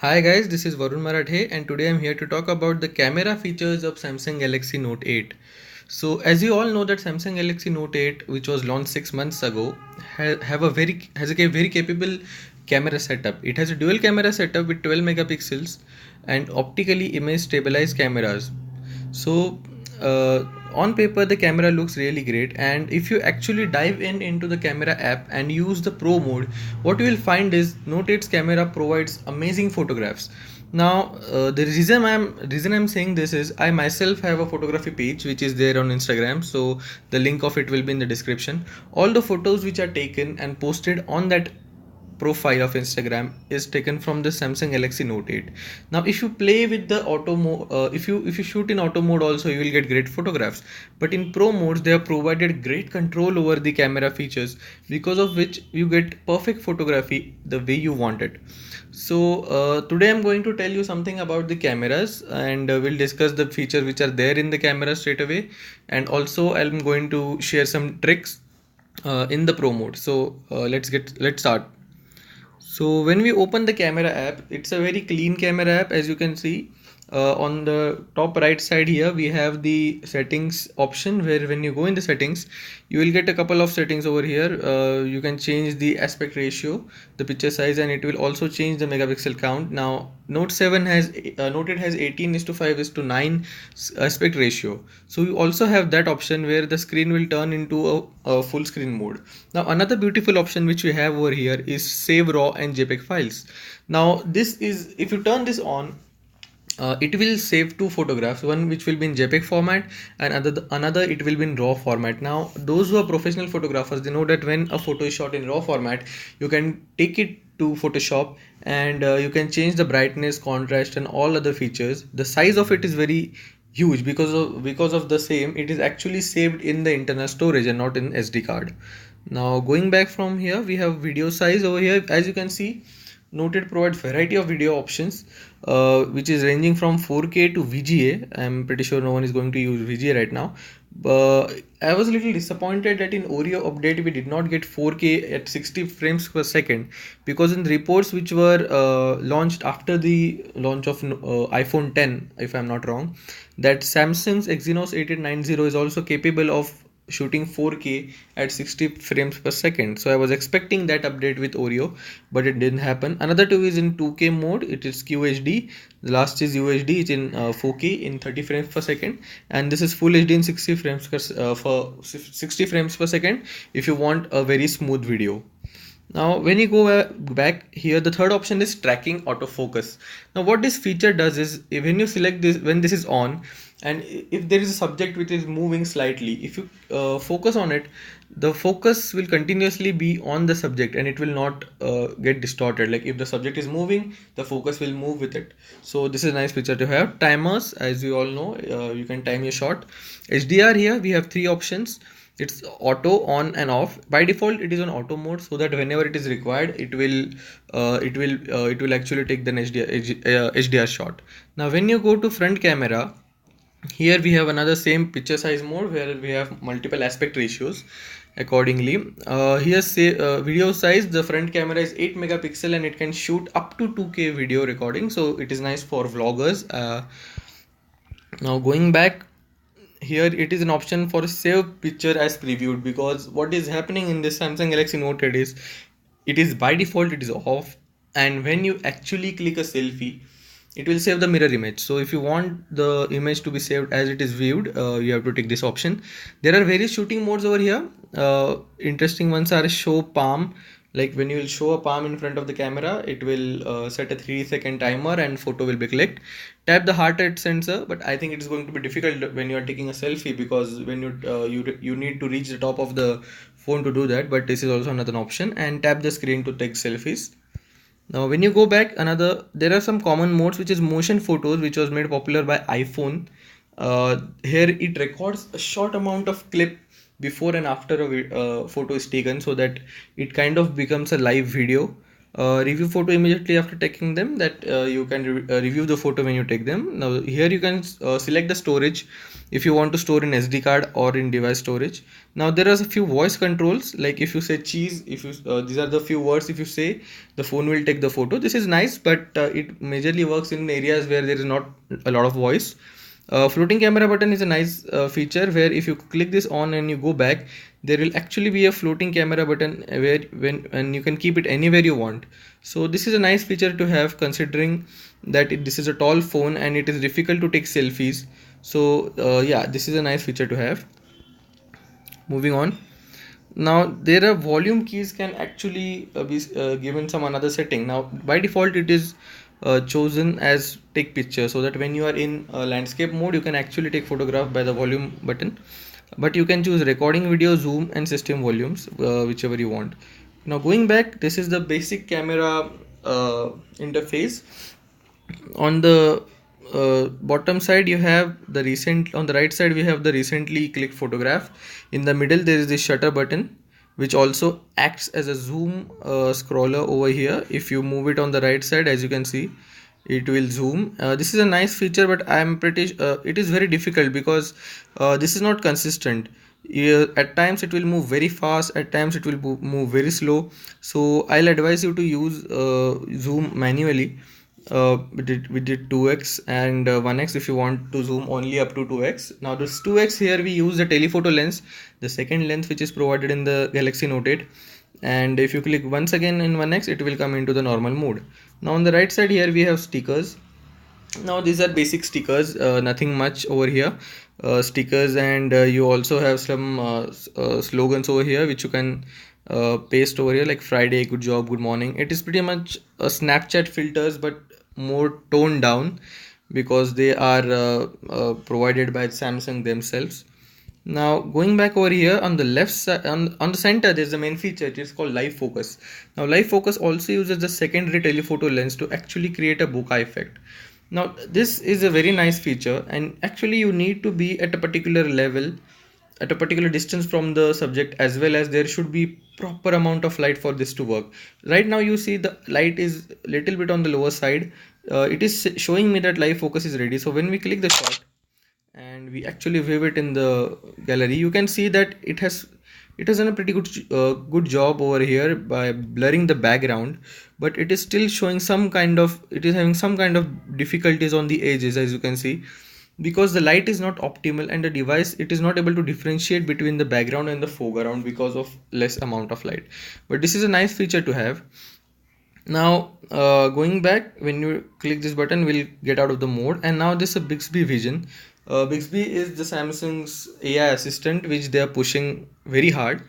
Hi guys, this is Varun Marathe and today I'm here to talk about the camera features of Samsung Galaxy Note 8. So as you all know that Samsung Galaxy Note 8, which was launched 6 months ago, has a very capable camera setup. It has a dual camera setup with 12 megapixels and optically image stabilized cameras. So on paper the camera looks really great, and if you actually dive in into the camera app and use the pro mode, what you will find is Note 8's camera provides amazing photographs. Now the reason I'm saying this is I myself have a photography page which is there on Instagram, so the link of it will be in the description. All the photos which are taken and posted on that profile of Instagram is taken from the Samsung Galaxy Note 8. Now, if you play with the auto mode, if you shoot in auto mode also, you will get great photographs. But in pro modes, they have provided great control over the camera features, because of which you get perfect photography the way you want it. So today I'm going to tell you something about the cameras, and we'll discuss the features which are there in the camera straight away, and also I'm going to share some tricks in the pro mode. So let's start. So when we open the camera app, it's a very clean camera app. As you can see, on the top right side here, we have the settings option, where when you go in the settings, you will get a couple of settings over here. You can change the aspect ratio, the picture size, and it will also change the megapixel count. Now Note 8 has 18:5:9 aspect ratio. So you also have that option where the screen will turn into a full screen mode. Now another beautiful option which we have over here is save raw and JPEG files. Now this is, if you turn this on, it will save two photographs, one which will be in JPEG format and another it will be in raw format. Now those who are professional photographers, they know that when a photo is shot in raw format, you can take it to Photoshop and you can change the brightness, contrast and all other features. The size of it is very huge, because of the same it is actually saved in the internal storage and not in SD card. Now going back from here, we have video size over here. As you can see, Note 8 provides variety of video options, which is ranging from 4K to VGA. I'm pretty sure no one is going to use VGA right now. I was a little disappointed that in Oreo update we did not get 4K at 60 frames per second, because in the reports which were launched after the launch of iPhone 10, if I'm not wrong, that Samsung's Exynos 8890 is also capable of shooting 4K at 60 frames per second. So I was expecting that update with Oreo, but it didn't happen. Another two is in 2K mode, it is QHD. The last is UHD, it's in 4K in 30 frames per second, and this is Full HD in 60 frames for 60 frames per second if you want a very smooth video. Now when you go back here, the third option is tracking autofocus. Now what this feature does is, when you select this, when this is on, and if there is a subject which is moving slightly, if you focus on it, the focus will continuously be on the subject and it will not get distorted. Like if the subject is moving, the focus will move with it. So this is a nice feature to have. Timers, as you all know, you can time your shot. HDR, here we have three options. It's auto, on and off. By default it is on auto mode, so that whenever it is required, it will actually take the HDR shot. Now when you go to front camera, here we have another same picture size mode, where we have multiple aspect ratios accordingly. Here say video size, the front camera is 8 megapixel and it can shoot up to 2K video recording, so it is nice for vloggers. Now going back here, it is an option for save picture as previewed, because what is happening in this Samsung Galaxy Note 8 is, it is by default it is off, and when you actually click a selfie, it will save the mirror image. So if you want the image to be saved as it is viewed, you have to take this option. There are various shooting modes over here. Interesting ones are show palm. Like when you will show a palm in front of the camera, it will set a 3-second timer and photo will be clicked. Tap the heart rate sensor, but I think it is going to be difficult when you are taking a selfie, because when you need to reach the top of the phone to do that. But this is also another option. And tap the screen to take selfies. Now when you go back, there are some common modes, which is motion photos, which was made popular by iPhone. Here it records a short amount of clip before and after a photo is taken, so that it kind of becomes a live video. review photo immediately after taking them, that you can review the photo when you take them. Now here you can select the storage if you want to store in SD card or in device storage. Now there are a few voice controls, like if you say cheese, if you these are the few words, if you say, the phone will take the photo. This is nice, but it majorly works in areas where there is not a lot of voice. Floating camera button is a nice feature where if you click this on and you go back, there will actually be a floating camera button where when and you can keep it anywhere you want. So this is a nice feature to have, considering that this is a tall phone and it is difficult to take selfies. So yeah, this is a nice feature to have. Moving on. Now there are volume keys can actually be given some another setting. Now by default it is chosen as take picture, so that when you are in landscape mode you can actually take photograph by the volume button, but you can choose recording video, zoom and system volumes, whichever you want. Now going back, this is the basic camera interface. On the bottom side you have the recent, on the right side we have the recently clicked photograph. In the middle there is the shutter button, which also acts as a zoom scroller over here. If you move it on the right side, as you can see, it will zoom. This is a nice feature, but I am pretty it is very difficult because this is not consistent. At times it will move very fast, at times it will move very slow. So I'll advise you to use zoom manually. We did 2x and 1x if you want to zoom only up to 2x. Now this 2x, here we use the telephoto lens, the second lens which is provided in the Galaxy Note 8, and if you click once again in 1x it will come into the normal mode. Now on the right side here we have stickers. Now these are basic stickers, nothing much over here. Stickers, and you also have some slogans over here which you can paste over here, like Friday, good job, good morning. It is pretty much a Snapchat filters, but more toned down, because they are provided by Samsung themselves. Now going back over here on the left side, on the center, there's the main feature. It is called live focus. Now live focus also uses the secondary telephoto lens to actually create a bokeh effect. Now this is a very nice feature, and actually you need to be at a particular level, at a particular distance from the subject, as well as there should be proper amount of light for this to work. Right now you see the light is little bit on the lower side. It is showing me that live focus is ready. So when we click the shot and we actually view it in the gallery, you can see that it has done a pretty good job over here by blurring the background, but it is still showing some kind of, it is having some kind of difficulties on the edges, as you can see, because the light is not optimal and the device, it is not able to differentiate between the background and the foreground because of less amount of light. But this is a nice feature to have. Now going back, when you click this button we'll get out of the mode, and now this is a Bixby Vision. Bixby is the Samsung's AI assistant which they are pushing very hard.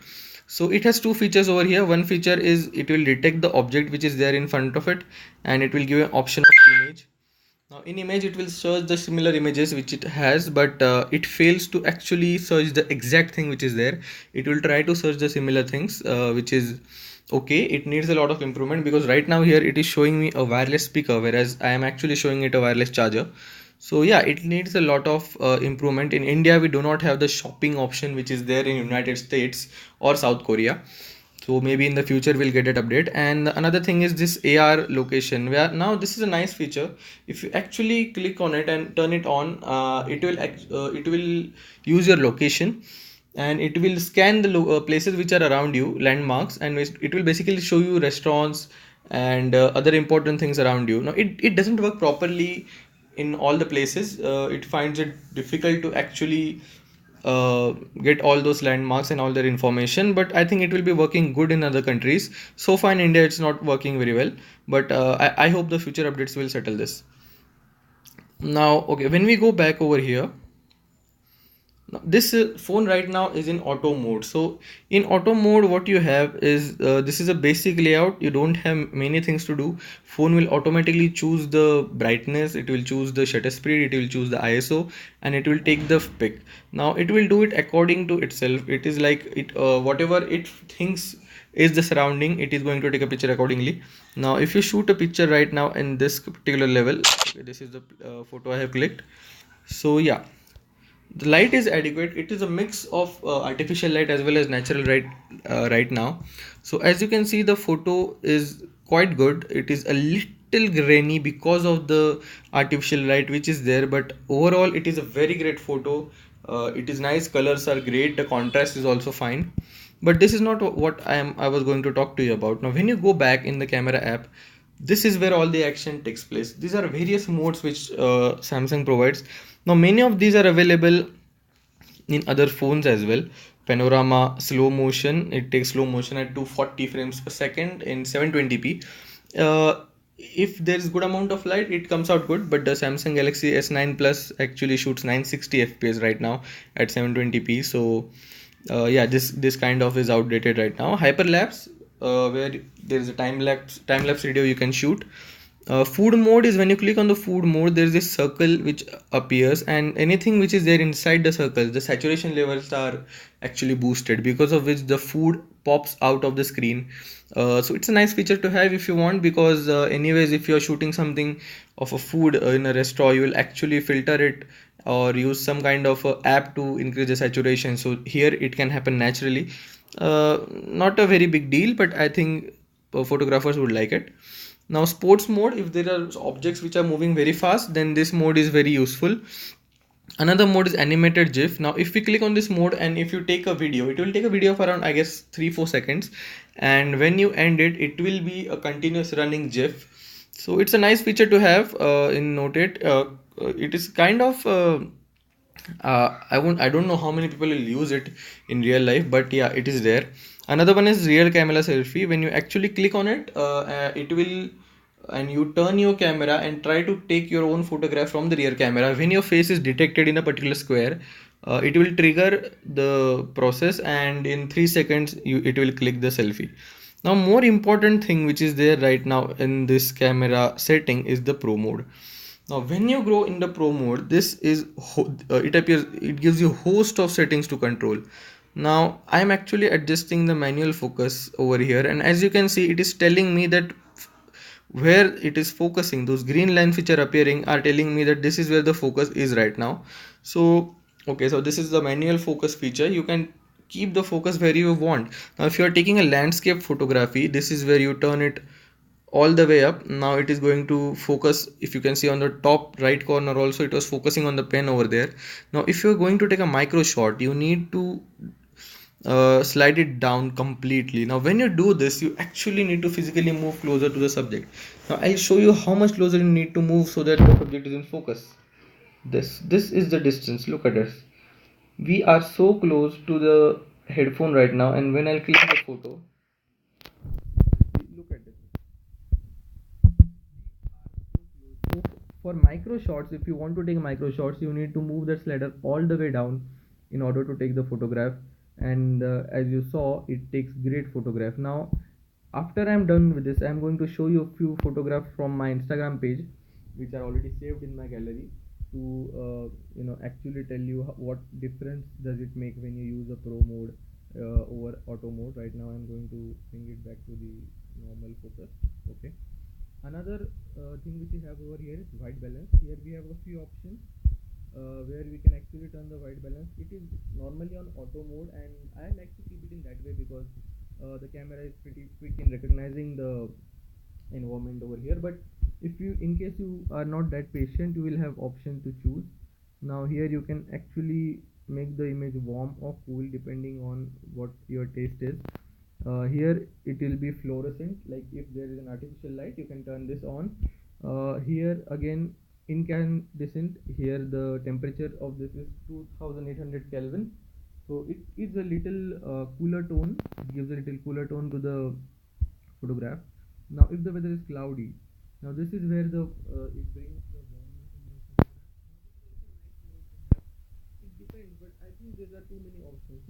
So it has two features over here. One feature is it will detect the object which is there in front of it, and it will give an option of image. Now in image it will search the similar images which it has, but it fails to actually search the exact thing which is there. It will try to search the similar things, which is okay. It needs a lot of improvement, because right now here it is showing me a wireless speaker, whereas I am actually showing it a wireless charger. So yeah, it needs a lot of improvement. In India we do not have the shopping option which is there in United States or South Korea. So maybe in the future we'll get that update. And another thing is this AR location, where now this is a nice feature. If you actually click on it and turn it on, it will use your location, and it will scan the places which are around you, landmarks, and it will basically show you restaurants and other important things around you. Now it doesn't work properly in all the places. It finds it difficult to actually get all those landmarks and all their information, but I think it will be working good in other countries. So far in India it's not working very well, but I hope the future updates will settle this. Now okay, when we go back over here, now, this phone right now is in auto mode. So in auto mode what you have is this is a basic layout. You don't have many things to do. Phone will automatically choose the brightness, it will choose the shutter speed, it will choose the ISO, and it will take the pic. Now it will do it according to itself. It is like it whatever it thinks is the surrounding, it is going to take a picture accordingly. Now if you shoot a picture right now in this particular level, okay, this is the photo I have clicked. So yeah, the light is adequate. It is a mix of artificial light as well as natural light right now. So as you can see, the photo is quite good. It is a little grainy because of the artificial light which is there, but overall it is a very great photo. It is nice, colors are great, the contrast is also fine. But this is not what I was going to talk to you about. Now when you go back in the camera app, this is where all the action takes place. These are various modes which Samsung provides. Now many of these are available in other phones as well. Panorama, slow motion, it takes slow motion at 240 frames per second in 720p. If there is good amount of light, it comes out good, but the Samsung Galaxy S9 Plus actually shoots 960 fps right now at 720p. So yeah, this kind of is outdated right now. Hyperlapse, where there is a time lapse video you can shoot. Food mode is when you click on the food mode, there is this circle which appears, and anything which is there inside the circle, the saturation levels are actually boosted, because of which the food pops out of the screen. So it's a nice feature to have if you want, because anyways, if you're shooting something of a food in a restaurant, you will actually filter it or use some kind of app to increase the saturation. So here it can happen naturally. Not a very big deal, but I think photographers would like it. Now sports mode, if there are objects which are moving very fast, then this mode is very useful. Another mode is animated GIF. Now if we click on this mode and if you take a video, it will take a video of around, I guess, 3-4 seconds, and when you end it, it will be a continuous running GIF. So it's a nice feature to have in Note 8. It is kind of I don't know how many people will use it in real life, but yeah, it is there. Another one is rear camera selfie. When you actually click on it, it will, and you turn your camera and try to take your own photograph from the rear camera. When your face is detected in a particular square, it will trigger the process, and in 3 seconds it will click the selfie. Now more important thing which is there right now in this camera setting is the pro mode. Now when you go in the pro mode, this is it gives you host of settings to control. Now I am actually adjusting the manual focus over here, and as you can see, it is telling me that where it is focusing, those green lines which are appearing are telling me that this is where the focus is right now. So okay, so this is the manual focus feature. You can keep the focus where you want. Now if you are taking a landscape photography, this is where you turn it all the way up. Now it is going to focus. If you can see on the top right corner also, it was focusing on the pen over there. Now if you're going to take a micro shot, you need to slide it down completely. Now when you do this, you actually need to physically move closer to the subject. Now I'll show you how much closer you need to move so that the subject is in focus. This is the distance. Look at this. We are so close to the headphone right now, and when I'll click the photo, look at this. So for micro shots, if you want to take micro shots, you need to move that slider all the way down in order to take the photograph. And as you saw, it takes great photograph. Now after I'm done with this, I'm going to show you a few photographs from my Instagram page which are already saved in my gallery, to actually tell you what difference does it make when you use a pro mode over auto mode. Right now I'm going to bring it back to the normal focus. Okay. Another thing which we have over here is white balance. Here we have a few options where we can actually turn the white balance. It is normally on auto mode, and I like to keep it in that way because the camera is pretty quick in recognizing the environment over here. But if you, in case you are not that patient, you will have option to choose. Now here you can actually make the image warm or cool depending on what your taste is. Here it will be fluorescent, like if there is an artificial light, you can turn this on. Here again, incandescent. Here the temperature of this is 2800 Kelvin, so it is a little cooler tone. It gives a little cooler tone to the photograph. Now if the weather is cloudy, now this is where the it brings the warmness in the photograph. It depends, but I think there are too many options.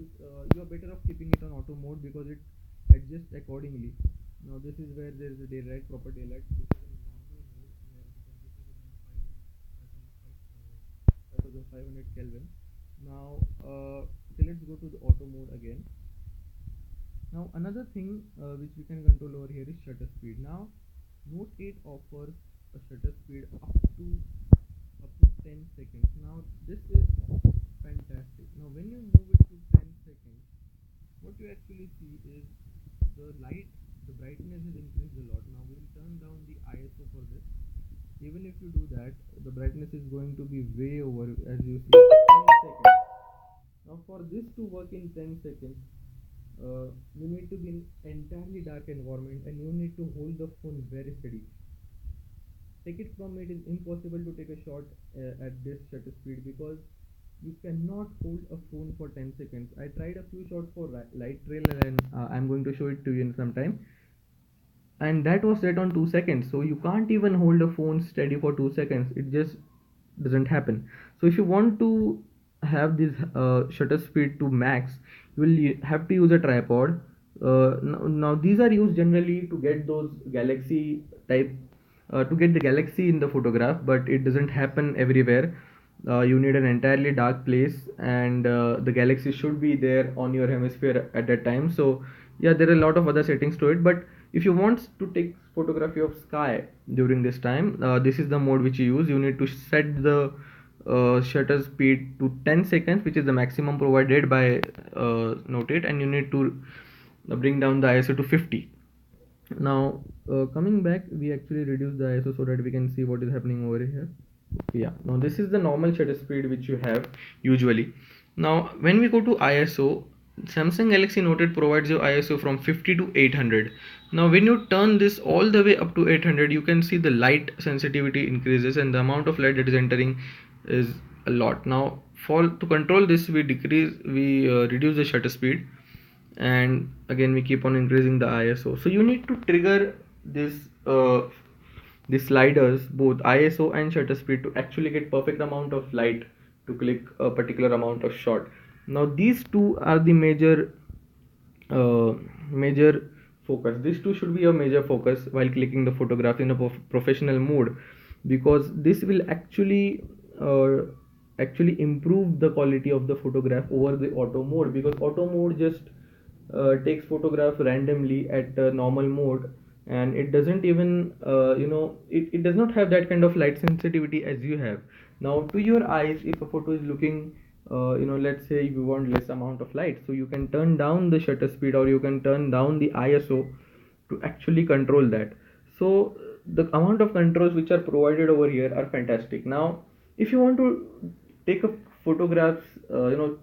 You are better off keeping it on auto mode because it adjusts accordingly. Now this is where there is a daylight, proper daylight. This is in normal mode where the temperature is around 5500 Kelvin. Now so let's go to the auto mode again. Now another thing which we can control over here is shutter speed. Now Note 8 offers a shutter speed up to 10 seconds. Now this is fantastic. Now when you move it to 10 seconds, what you actually see is the light The brightness is increased a lot. Now we will turn down the ISO for this. Even if you do that, the brightness is going to be way over, as you see, 10 seconds. Now for this to work in 10 seconds, you need to be in entirely dark environment and you need to hold the phone very steady. Take it from me, it is impossible to take a shot at this shutter speed because you cannot hold a phone for 10 seconds. I tried a few shots for light trail and I'm going to show it to you in some time, and that was set on 2 seconds, so you can't even hold a phone steady for 2 seconds. It just doesn't happen. So if you want to have this shutter speed to max, you will have to use a tripod. Now these are used generally to get those galaxy type, to get the galaxy in the photograph, but it doesn't happen everywhere. You need an entirely dark place, and the galaxy should be there on your hemisphere at that time. So yeah, there are a lot of other settings to it, but if you want to take photography of sky during this time, this is the mode which you use. You need to set the shutter speed to 10 seconds, which is the maximum provided by Note 8, and you need to bring down the ISO to 50. Now coming back, we actually reduce the ISO so that we can see what is happening over here. Yeah, now this is the normal shutter speed which you have usually. Now when we go to ISO, Samsung Galaxy Note 8 provides you ISO from 50 to 800. Now when you turn this all the way up to 800, you can see the light sensitivity increases and the amount of light that is entering is a lot. Now for to control this, we reduce the shutter speed, and again we keep on increasing the ISO. So you need to trigger this the sliders, both ISO and shutter speed, to actually get perfect amount of light to click a particular amount of shot. Now these two are the major focus. These two should be a major focus while clicking the photograph in a professional mode, because this will actually improve the quality of the photograph over the auto mode, because auto mode just takes photograph randomly at normal mode, and it doesn't even it does not have that kind of light sensitivity as you have. Now to your eyes, if a photo is looking, let's say you want less amount of light, so you can turn down the shutter speed or you can turn down the ISO to actually control that. So the amount of controls which are provided over here are fantastic. Now if you want to take a photographs,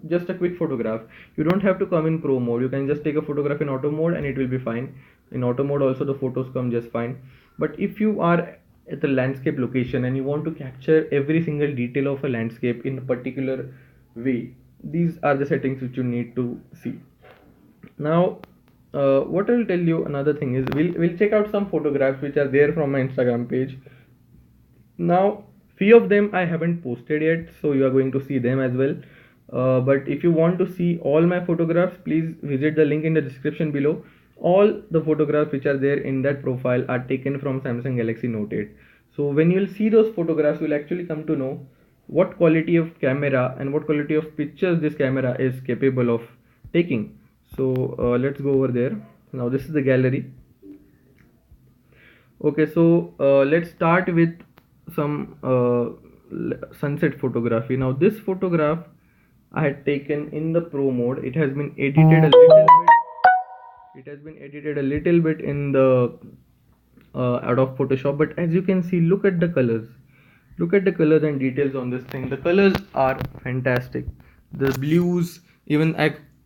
just a quick photograph, you don't have to come in pro mode. You can just take a photograph in auto mode and it will be fine. In auto mode also the photos come just fine. But if you are at the landscape location and you want to capture every single detail of a landscape in a particular way, these are the settings which you need to see. Now what I will tell you, another thing is, we'll check out some photographs which are there from my Instagram page. Now few of them I haven't posted yet, so you are going to see them as well. But if you want to see all my photographs, please visit the link in the description below. All the photographs which are there in that profile are taken from Samsung Galaxy Note 8. So when you'll see those photographs, you'll actually come to know what quality of camera and what quality of pictures this camera is capable of taking. So let's go over there. Now this is the gallery. Okay, so let's start with some sunset photography. Now this photograph I had taken in the pro mode. It has been edited a little bit. It has been edited a little bit in the out of Photoshop, but as you can see, look at the colors. Look at the colors and details on this thing. The colors are fantastic. The blues, even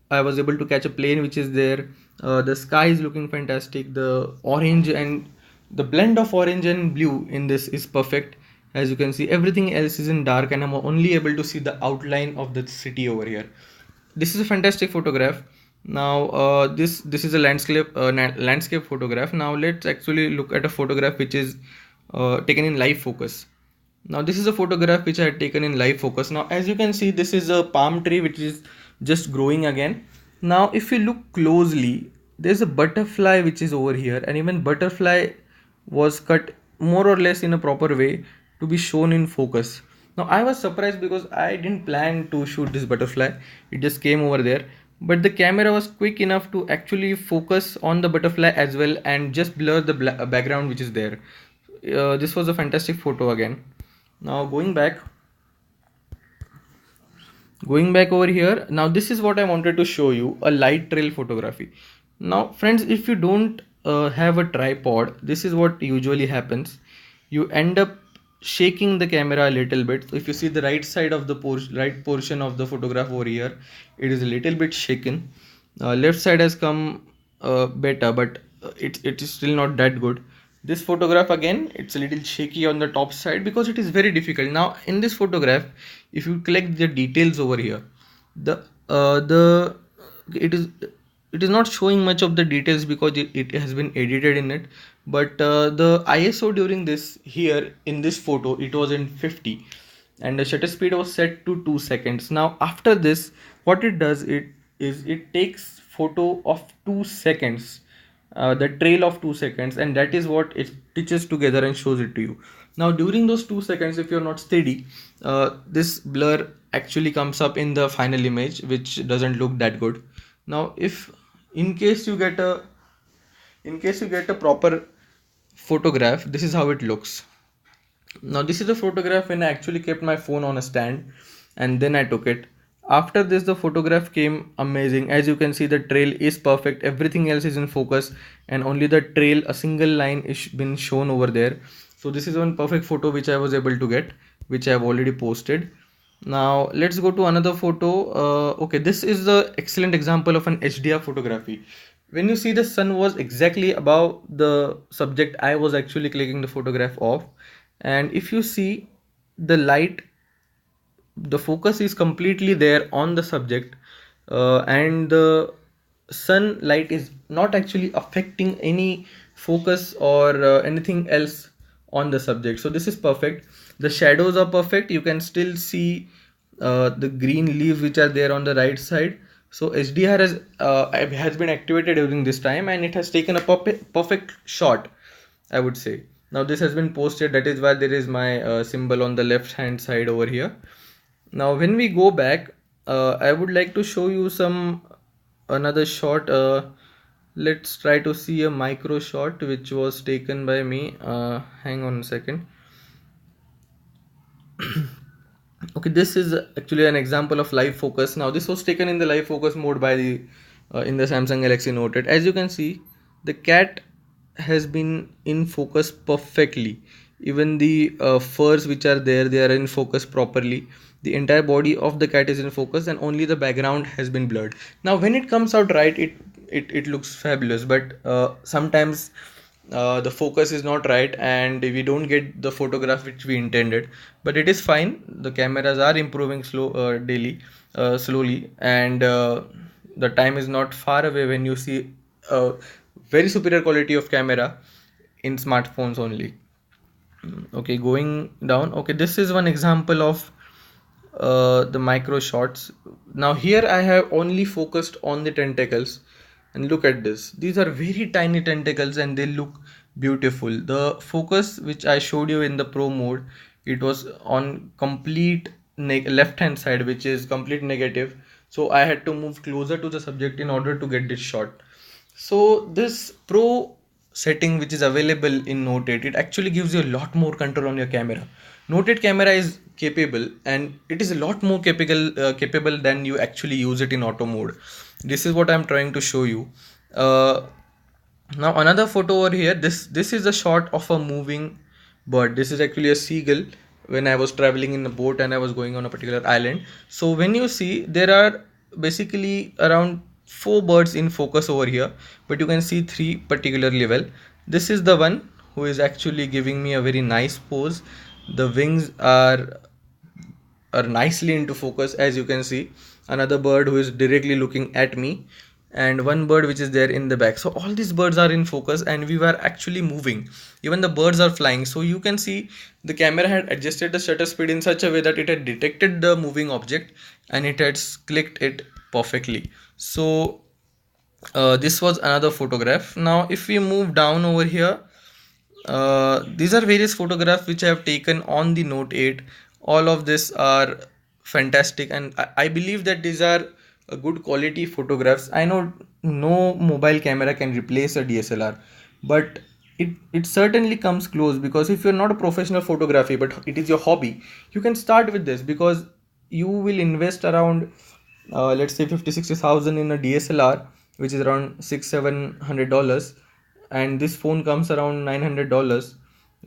I was able to catch a plane which is there. The sky is looking fantastic. The orange and the blend of orange and blue in this is perfect. As you can see, everything else is in dark and I'm only able to see the outline of the city over here. This is a fantastic photograph. Now this is a landscape photograph. Now let's actually look at a photograph which is taken in live focus. Now this is a photograph which I had taken in live focus. Now as you can see, this is a palm tree which is just growing again. Now if you look closely, there's a butterfly which is over here, and even butterfly was cut more or less in a proper way to be shown in focus. Now I was surprised because I didn't plan to shoot this butterfly. It just came over there, but the camera was quick enough to actually focus on the butterfly as well and just blur the background which is there. This was a fantastic photo again. Now going back over here, now this is what I wanted to show you, a light trail photography. Now friends, if you don't have a tripod, this is what usually happens. You end up shaking the camera a little bit. So if you see the right side of the right portion of the photograph over here, it is a little bit shaken. Left side has come better, but it is still not that good. This photograph again, it's a little shaky on the top side because it is very difficult. Now in this photograph, if you collect the details over here, the it is it is not showing much of the details because it has been edited in it, but the ISO during this here in this photo, it was in 50 and the shutter speed was set to 2 seconds. Now after this, what it does, it takes photo of 2 seconds, the trail of 2 seconds, and that is what it stitches together and shows it to you. Now during those 2 seconds, if you're not steady, this blur actually comes up in the final image, which doesn't look that good. Now if in case you get a proper photograph, this is how it looks. Now this is a photograph when I actually kept my phone on a stand and then I took it. After this, the photograph came amazing. As you can see, the trail is perfect, everything else is in focus, and only the trail, a single line, is been shown over there. So this is one perfect photo which I was able to get, which I have already posted. Now let's go to another photo. Okay, this is the excellent example of an HDR photography. When you see, the sun was exactly above the subject I was actually clicking the photograph of, and if you see the light, the focus is completely there on the subject, and the sunlight is not actually affecting any focus or anything else on the subject. So this is perfect. The shadows are perfect. You can still see the green leaves which are there on the right side. So HDR has been activated during this time, and it has taken a perfect shot, I would say. Now this has been posted, that is why there is my symbol on the left hand side over here. Now when we go back, I would like to show you another shot. Let's try to see a micro shot which was taken by me. Hang on a second. Okay, this is actually an example of live focus. Now this was taken in the live focus mode by the in the Samsung Galaxy Note 8. As you can see, the cat has been in focus perfectly. Even the furs which are there, they are in focus properly. The entire body of the cat is in focus, and only the background has been blurred. Now when it comes out right, it looks fabulous, but sometimes the focus is not right and we don't get the photograph which we intended, but it is fine. The cameras are improving slowly, and the time is not far away when you see a very superior quality of camera in smartphones only. Okay, going down. Okay, this is one example of the micro shots. Now here I have only focused on the tentacles, and look at this. These are very tiny tentacles and they look beautiful. The focus which I showed you in the pro mode, it was on complete left hand side, which is complete negative, so I had to move closer to the subject in order to get this shot. So this pro setting which is available in Note 8, it actually gives you a lot more control on your camera. Note 8 camera is capable, and it is a lot more capable than you actually use it in auto mode. This is what I'm trying to show you. Now another photo over here, this is a shot of a moving bird. This is actually a seagull when I was traveling in a boat and I was going on a particular island. So when you see, there are basically around 4 birds in focus over here, but you can see 3 particularly well. This is the one who is actually giving me a very nice pose. The wings are nicely into focus, as you can see. Another bird who is directly looking at me, and one bird which is there in the back. So all these birds are in focus and we were actually moving. Even the birds are flying. So you can see the camera had adjusted the shutter speed in such a way that it had detected the moving object and it had clicked it perfectly. So this was another photograph. Now if we move down over here, these are various photographs which I have taken on the Note 8. All of this are fantastic, and I believe that these are good quality photographs. I know no mobile camera can replace a DSLR, but it certainly comes close, because if you're not a professional photography but it is your hobby, you can start with this, because you will invest around let's say 50-60 thousand in a DSLR, which is around $600-700, and this phone comes around $900,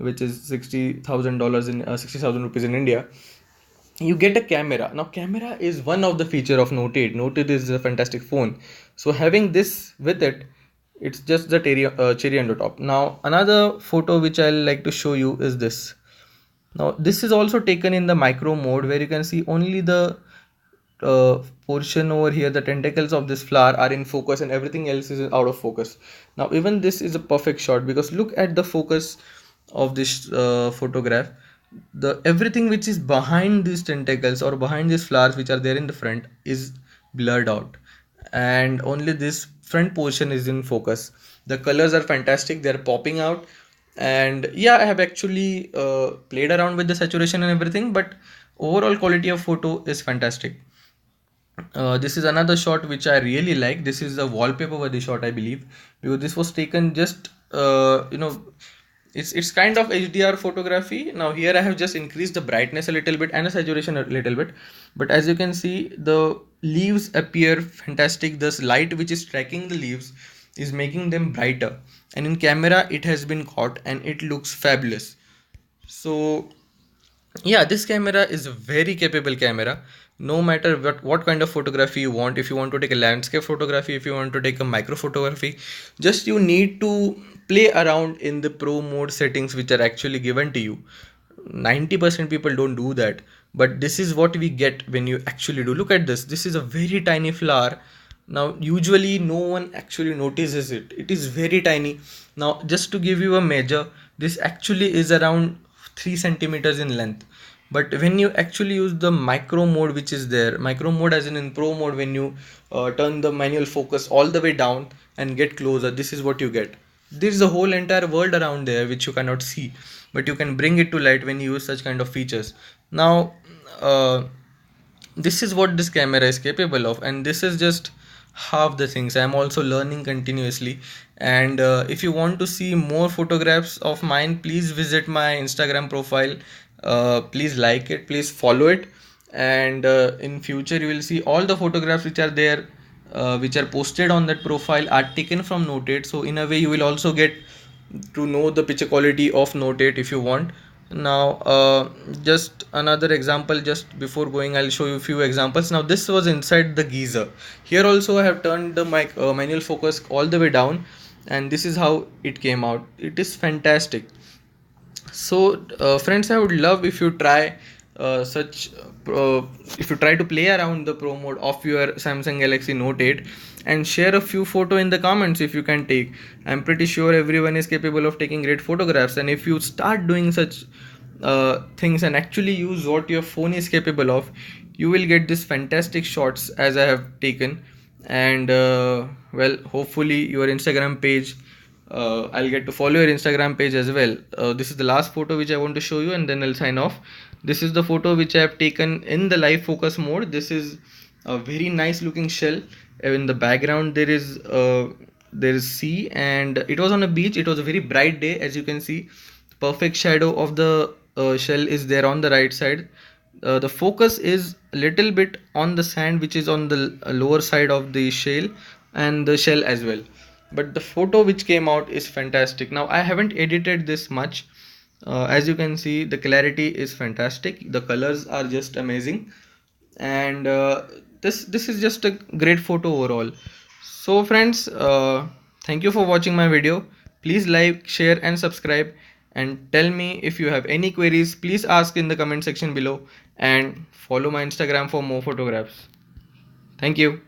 which is $60,000 in 60,000 rupees in India. You get a camera. Now camera is one of the feature of Note 8. Note 8 is a fantastic phone, so having this with it, it's just the cherry on the top. Now another photo which I'll like to show you is this. Now this is also taken in the micro mode, where you can see only the portion over here, the tentacles of this flower are in focus and everything else is out of focus. Now even this is a perfect shot, because look at the focus of this photograph. The everything which is behind these tentacles or behind these flowers which are there in the front is blurred out, and only this front portion is in focus. The colors are fantastic, they're popping out. And yeah, I have actually played around with the saturation and everything, but overall quality of photo is fantastic. This is another shot which I really like. This is the wallpaper worthy shot, I believe, because this was taken just it's kind of HDR photography. Now here I have just increased the brightness a little bit and the saturation a little bit, but as you can see, the leaves appear fantastic. This light which is tracking the leaves is making them brighter, and in camera it has been caught and it looks fabulous. So yeah, this camera is a very capable camera. No matter what kind of photography you want, if you want to take a landscape photography, if you want to take a micro photography, just you need to play around in the pro mode settings which are actually given to you. 90% people don't do that, but this is what we get when you actually do. Look at this. This is a very tiny flower. Now usually no one actually notices it. It is very tiny. Now just to give you a measure, this actually is around 3 centimeters in length. But when you actually use the micro mode which is there, micro mode as in pro mode, when you turn the manual focus all the way down and get closer, this is what you get. There is a whole entire world around there which you cannot see, but you can bring it to light when you use such kind of features. Now this is what this camera is capable of, and this is just half the things. I am also learning continuously, and if you want to see more photographs of mine, please visit my Instagram profile. Please like it, please follow it, and in future you will see all the photographs which are there, which are posted on that profile are taken from Note 8. So in a way you will also get to know the picture quality of Note 8 if you want. Now just another example, just before going I'll show you a few examples. Now this was inside the geyser. Here also I have turned the manual focus all the way down, and this is how it came out. It is fantastic. So friends, I would love if you try such if you try to play around the pro mode of your Samsung Galaxy Note 8, and share a few photo in the comments if you can take. I'm pretty sure everyone is capable of taking great photographs, and if you start doing such things and actually use what your phone is capable of, you will get this fantastic shots as I have taken. And well, hopefully your Instagram page, I'll get to follow your Instagram page as well. This is the last photo which I want to show you, and then I'll sign off. This is the photo which I have taken in the live focus mode. This is a very nice looking shell. In the background there is sea, and it was on a beach. It was a very bright day, as you can see. Perfect shadow of the shell is there on the right side. The focus is a little bit on the sand which is on the lower side of the shell and the shell as well, but the photo which came out is fantastic. Now I haven't edited this much. As you can see, the clarity is fantastic, the colors are just amazing, and this is just a great photo overall. So friends, thank you for watching my video. Please like, share and subscribe, and tell me if you have any queries. Please ask in the comment section below, and follow my Instagram for more photographs. Thank you.